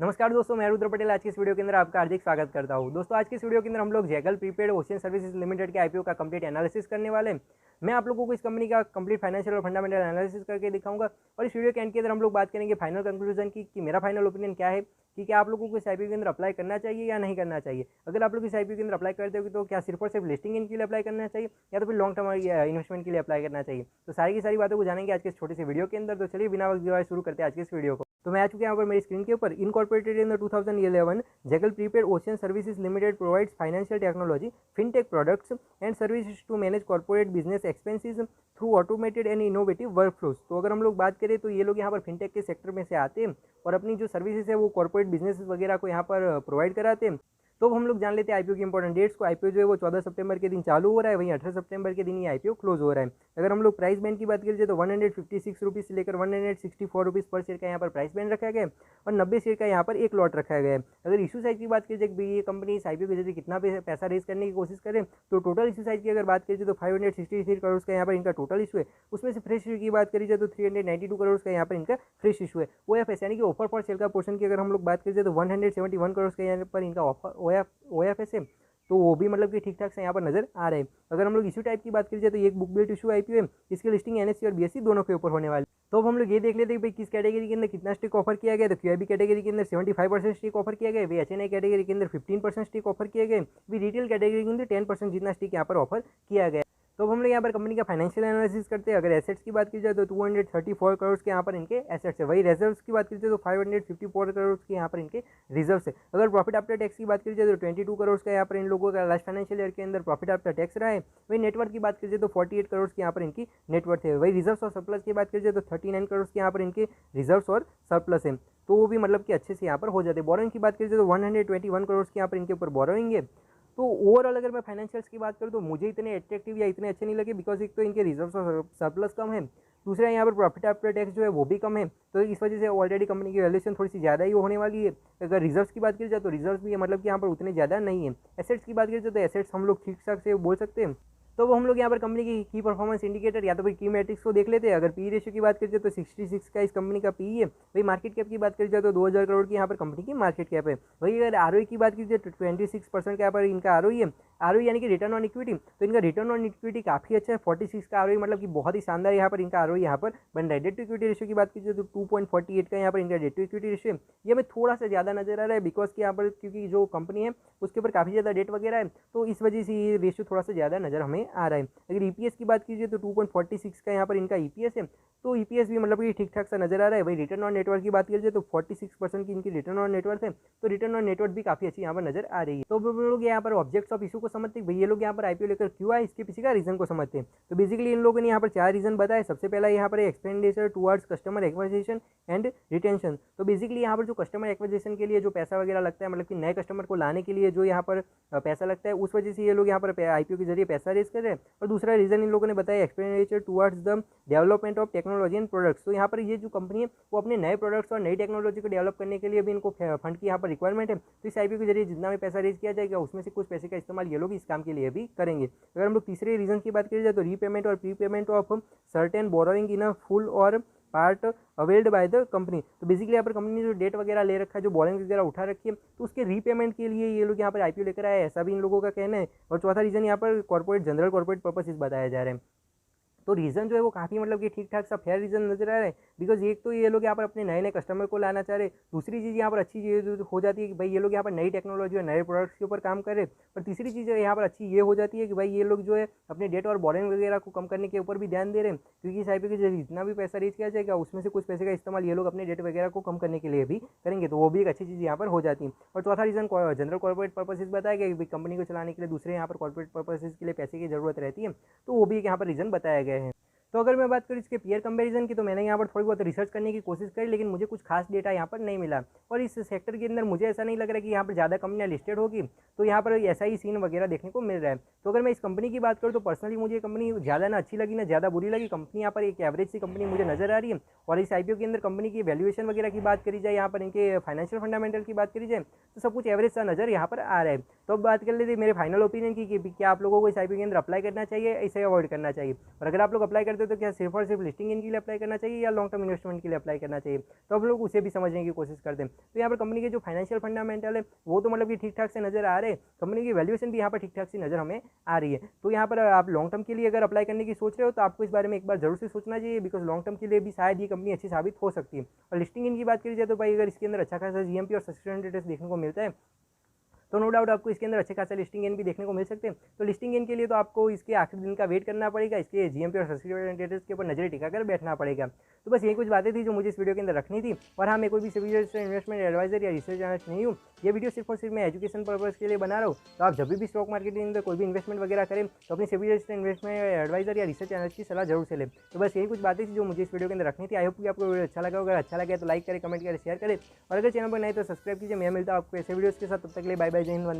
नमस्कार दोस्तों, मैं रुद्र पटेल आज की इस वीडियो के अंदर आपका हार्दिक स्वागत करता हूं। दोस्तों, आज की इस वीडियो के अंदर हम लोग Zaggle prepaid ocean services limited के आईपीओ का कंप्लीट एनालिसिस करने वाले हैं। मैं आप लोगों को इस कंपनी का कंप्लीट फाइनेंशियल और फंडामेंटल एनालिसिस करके दिखाऊंगा और इस वीडियो के एंड के अंदर हम लोग बात करेंगे फाइनल कंक्लूजन की कि मेरा फाइनल ओपिनियन क्या है कि क्या आप लोगों को इस आईपीओ के अंदर अप्लाई करना चाहिए या नहीं करना चाहिए। अगर आप लोग इस आईपीओ के अंदर अप्लाई करते हो तो क्या सिर्फ और सिर्फ लिस्टिंग इन के लिए अप्लाई करना चाहिए या तो फिर लॉन्ग टर्म इन्वेस्टमेंट के लिए अप्लाई करना चाहिए। तो सारी की सारी बातों को जानेंगे आज के इस छोटे से वीडियो के अंदर। तो चलिए बिना वक्त गवाए शुरू करते हैं आज के इस वीडियो को। तो मैं आ चुके हैं यहाँ पर मेरी स्क्रीन के ऊपर। Incorporated in the 2011 Zaggle prepaid ocean services limited provides financial technology fintech products and services to manage corporate business expenses through automated and innovative workflows. तो अगर हम लोग बात करें तो ये लोग यहाँ पर फिनटेक के सेक्टर में से आते हैं और अपनी जो सर्विसेज है वो कॉर्पोरेट बिजनेस वगैरह को यहाँ पर प्रोवाइड कराते हैं। तो हम लोग जान लेते हैं आईपीओ की इंपॉर्टेंट डेट्स को। आईपीओ जो है वो 14 सितंबर के दिन चालू हो रहा है, वहीं 18 सितंबर के दिन ये आईपीओ क्लोज हो रहा है। अगर हम लोग प्राइस बैंड की बात करें तो 156 रुपीज़ से लेकर 164 रुपीज़ पर शेयर का यहाँ पर प्राइस बैंड रखा गया है और 90 शेयर का यहाँ पर एक लॉट रखा गया है। अगर इशू साइज की बात की जाए ये कंपनी इस आईपीओ के जरिए कितना पैसा रेज करने की कोशिश करें तो टोटल इशू साइज की अगर बात करें तो 563 करोड़ का यहाँ पर इनका टोटल इशू है। उसमें से फ्रेश इशू की बात करी जाए तो 392 करोड़ का यहाँ पर इनका फ्रेश इशू है। ओएफएस यानी कि ऑफर फॉर सेल का पोर्शन की अगर हम लोग बात करें तो 171 करोड़ का यहाँ पर इनका ऑफर ओएफएस है, तो वो भी मतलब कि ठीक ठाक से यहाँ पर नजर आ रहे हैं। अगर हम लोग इशू टाइप की बात करें तो ये एक बुक बिल्ट इशू आईपीओ है, इसकी लिस्टिंग एनएससी और बीएससी दोनों के ऊपर होने वाली। तो अब हम लोग ये देख लेते हैं भाई किस कैटेगरी के अंदर कितना स्टेक ऑफर किया गया। तो क्यूआईबी कैटेगरी के अंदर 75% स्टेक ऑफर किया गया, वी एचएनआई कैटेगरी के अंदर 15% स्टेक ऑफर किया गया, वी रिटेल कैटेगरी के अंदर 10% जितना स्टेक यहाँ पर ऑफर किया गया। तो अब हम लोग यहाँ पर कंपनी का फाइनेंशियल एनालिसिस करते हैं। अगर एसेट्स की बात की जाए तो 234 करोड़ के यहाँ पर इनके एसेट्स है, वही रिजर्व्स की बात की जाए तो 554 करोड़ के यहाँ पर इनके रिजर्व्स है। अगर प्रॉफिट आफ्टर टैक्स की बात की जाए तो 22 करोड़ का यहाँ पर इन लोगों का लास्ट फाइनेंशियल ईयर के अंदर प्रॉफिट आफ्टर टैक्स रहा है। वही नेटवर्क की बात की जाए तो 48 करोड़ की यहाँ पर इनकी नेटवर्थ है। वही रिजर्व्स और सरप्लस की बात की जाए तो 39 करोड़ के यहाँ पर इनके रिजर्व्स और सरप्लस है, तो वो भी मतलब कि अच्छे से यहाँ पर हो जाते हैं। बोरोइंग की बात की जाए तो 121 करोड़ के यहाँ पर इनके ऊपर बोरोइंग है। तो ओवरऑल अगर मैं फाइनेंशियल्स की बात करूँ तो मुझे इतने अट्रैक्टिव या इतने अच्छे नहीं लगे, बिकॉज एक तो इनके रिजर्व्स और सरप्लस कम है, दूसरा यहाँ पर प्रॉफिट आफ्टर टैक्स जो है वो भी कम है। तो इस वजह से ऑलरेडी कंपनी की वैल्यूएशन थोड़ी सी ज़्यादा ही होने वाली है। अगर रिजर्व्स की बात की जाए तो रिजर्व्स भी है, मतलब कि यहाँ पर उतने ज़्यादा नहीं है। एसेट्स की बात की जाए तो एसेट्स हम लोग ठीक ठाक से बोल सकते हैं। तो वो हम लोग यहाँ पर कंपनी की परफॉर्मेंस इंडिकेटर या तो फिर की मैट्रिक्स को देख लेते हैं। अगर पी रेशियो की बात करी जाए तो 66 का इस कंपनी का पी है। वही मार्केट कैप की बात करी जाए तो 2000 करोड़ की यहाँ पर कंपनी की मार्केट कैप है। वही अगर आरओई की बात की जाए तो 26% का यहाँ पर इनका आरओई है। आरओई यानी कि रिटर्न ऑन इक्विटी, तो इनका रिटर्न ऑन इक्विटी काफी अच्छा है। 46 का आरओई मतलब कि बहुत ही शानदार यहाँ पर इनका आरओई यहाँ पर बन रहा है। डेट टू इक्विटी रेशियो की बात की जाए तो 2.48 का यहाँ पर इनका डेट टू इक्विटी रेशियो ये हमें थोड़ा सा ज़्यादा नजर आ रहा है, बिकॉज कि यहाँ पर क्योंकि जो कंपनी है उसके ऊपर काफ़ी ज़्यादा डेट वगैरह है, तो इस वजह से ये रेशियो थोड़ा सा ज़्यादा नजर हमें आ रहा है। अगर ईपीएस की बात कीजिए तो 2.46 का यहाँ पर इनका ईपीएस है, तो ईपीएस भी मतलब कि ठीक ठाक सा नजर आ रहा है। वही रिटर्न ऑन नेटवर्क की बात कीजिए तो 46% की इनकी रिटर्न ऑन नेटवर्क है, तो रिटर्न ऑन नेटवर्क भी काफी अच्छी यहाँ पर नजर आ रही है। तो हम लोग यहाँ पर ऑब्जेक्ट्स ऑफ इशू को समझते हैं, ये लोग यहाँ पर आईपीओ लेकर क्यों आए, इसके पीछे का रीजन को समझते हैं। तो बेसिकली इन लोगों ने यहाँ पर 4 रीजन बताए। सबसे पहला यहाँ पर expenditure towards customer acquisition and retention. तो बेसिकली यहाँ पर जो कस्टमर एक्विजिशन के लिए जो पैसा वगैरह लगता है, मतलब कि नए कस्टमर को लाने के लिए जो यहाँ पर पैसा लगता है, उस वजह से ये लोग यहाँ पर आईपीओ के जरिए पैसा रेज कर रहे हैं। और दूसरा रीजन इन लोगों ने बताया expenditure towards the development of technology and products. तो यहाँ पर ये जो कंपनी है वो अपने नए प्रोडक्ट्स और नई टेक्नोलॉजी को डेवलप करने के लिए भी इनको फंड की यहाँ पर रिक्वायरमेंट है। तो इस आईपीओ के जरिए जितना भी पैसा रेज किया जाएगा उसमें से कुछ पैसे का इस्तेमाल ये लोग इस काम के लिए भी करेंगे। अगर हम लोग तीसरे रीजन की बात करें तो रीपेमेंट और prepayment of certain borrowing in a full और part availed by the company. तो बेसिकली यहाँ पर कंपनी ने जो डेट वगैरह ले रखा है, जो बोरिंग वगैरह उठा रखी है, तो उसके रीपेमेंट के लिए ये लोग यहाँ पर आईपीओ लेकर आए, ऐसा भी इन लोगों का कहना है। और चौथा रीजन यहाँ पर कॉर्पोरेट जनरल कॉर्पोरेट पर्पसेस बताया जा रहे हैं। तो रीज़न जो है वो काफ़ी मतलब कि ठीक ठाक सा फेयर रीज़न नजर आ रहा है, बिकॉज एक तो ये लोग यहाँ पर अपने नए नए कस्टमर को लाना चाह रहे। दूसरी चीज़ यहाँ पर अच्छी चीज़ हो जाती है कि भाई ये लोग यहाँ पर नई टेक्नोलॉजी और नए प्रोडक्ट्स के ऊपर काम कर रहे हैं। और तीसरी चीज़ यहाँ पर अच्छी ये हो जाती है कि भाई ये लोग जो है अपने डेट और बोरिंग वगैरह को कम करने के ऊपर भी ध्यान दे रहे हैं, क्योंकि इस आईपीओ के जरिए जितना भी पैसा रेज किया जाएगा उसमें से कुछ पैसे का इस्तेमाल ये लोग अपने डेट वगैरह को कम करने के लिए भी करेंगे, तो वो भी एक अच्छी चीज़ यहाँ पर हो जाती है। और चौथा रीज़न जनरल कॉर्पोरेट पर्पसेस बताया गया कि कंपनी को चलाने के लिए दूसरे यहाँ पर कॉर्पोरेट पर्पसेस के लिए पैसे की जरूरत रहती है, तो वो भी एक यहाँ पर रीज़न बताया गया है। तो अगर मैं बात करूँ इसके पीयर कंपैरिजन की, तो मैंने यहाँ पर थोड़ी बहुत रिसर्च करने की कोशिश करी, लेकिन मुझे कुछ खास डेटा यहाँ पर नहीं मिला। और इस सेक्टर के अंदर मुझे ऐसा नहीं लग रहा कि यहाँ पर ज़्यादा कंपनियाँ लिस्टेड होगी, तो यहाँ पर ऐसा ही सीन वगैरह देखने को मिल रहा है। तो अगर मैं इस कंपनी की बात करूँ तो पर्सनली मुझे कंपनी ज़्यादा ना अच्छी लगी ना ज़्यादा बुरी लगी। कंपनी यहाँ पर एक एवरेज सी कंपनी मुझे नजर आ रही है। और इस आईपीओ के अंदर कंपनी की वैल्यूएशन वगैरह की बात करी जाए, यहाँ पर इनके फाइनेंशियल फंडामेंटल की बात करी जाए, तो सब कुछ एवरेज सा नजर यहाँ पर आ रहा है। तो अब बात कर लेते हैं मेरे फाइनल ओपिनियन की कि क्या आप लोगों को इस आईपीओ के अंदर अप्लाई करना चाहिए, इसे अवॉइड करना चाहिए। और अगर आप लोग अप्लाई करते करते हैं तो क्या सिर्फ और सिर्फ लिस्टिंग गेन के लिए अप्लाई करना चाहिए या लॉन्ग टर्म इन्वेस्टमेंट के लिए अप्लाई करना चाहिए, तो आप लोग उसे भी समझने की कोशिश करते हैं। तो यहाँ पर कंपनी के जो फाइनेंशियल फंडामेंटल है वो तो मतलब कि ठीक ठाक से नजर आ रहे हैं, कंपनी की वैल्यूएशन भी यहाँ पर ठीक ठाक सी नजर हमें आ रही है। तो यहाँ पर आप लॉन्ग टर्म के लिए अगर अप्लाई करने की सोच रहे हो तो आपको इस बारे में एक बार जरूर से सोचना चाहिए, बिकॉज लॉन्ग टर्म के लिए भी शायद ये कंपनी अच्छी साबित हो सकती है। और लिस्टिंग इनकी बात करी जाए तो भाई अगर इसके अंदर अच्छा खासा जीएमपी और सब्सक्रिप्शन डेटास देखने को मिलता है तो नो डाउट आपको इसके अंदर अच्छे खासा लिस्टिंग गेन भी देखने को मिल सकते हैं। तो लिस्टिंग गेन के लिए तो आपको इसके आखिरी दिन का वेट करना पड़ेगा, इसके जीएमपी और सब्सक्रिप्शन डेटास के ऊपर नजर टिकाकर बैठना पड़ेगा। तो बस ये कुछ बातें थी जो मुझे इस वीडियो के अंदर रखनी थी। और हाँ, मैं कोई भी इन्वेस्टमेंट एडवाइजर या रिसर्च एनालिस्ट नहीं हूँ, ये वीडियो सिर्फ और सिर्फ मैं एजुकेशन पर्पज़ के लिए बना रहा हूँ। तो आप जब भी स्टॉक मार्केट के अंदर कोई भी इन्वेस्टमेंट वगैरह करें तो अपनी सभी इन्वेस्टमेंट एडवाइजर या रिसर्च एनालिस्ट की सलाह जरूर से लें। तो बस यही कुछ बातें थी जो मुझे इस वीडियो के अंदर रखनी थी। आई होप कि आपको वीडियो अच्छा लगा होगा। अच्छा लगे तो लाइक करें, कमेंट करें, शेयर करें, और अगर चैनल पर नहीं तो सब्सक्राइब कीजिए। मैं मिलता हूँ आपको ऐसे वीडियोज़ के साथ, तब तक के लिए बाय बाय, जय हिंद, वंदे।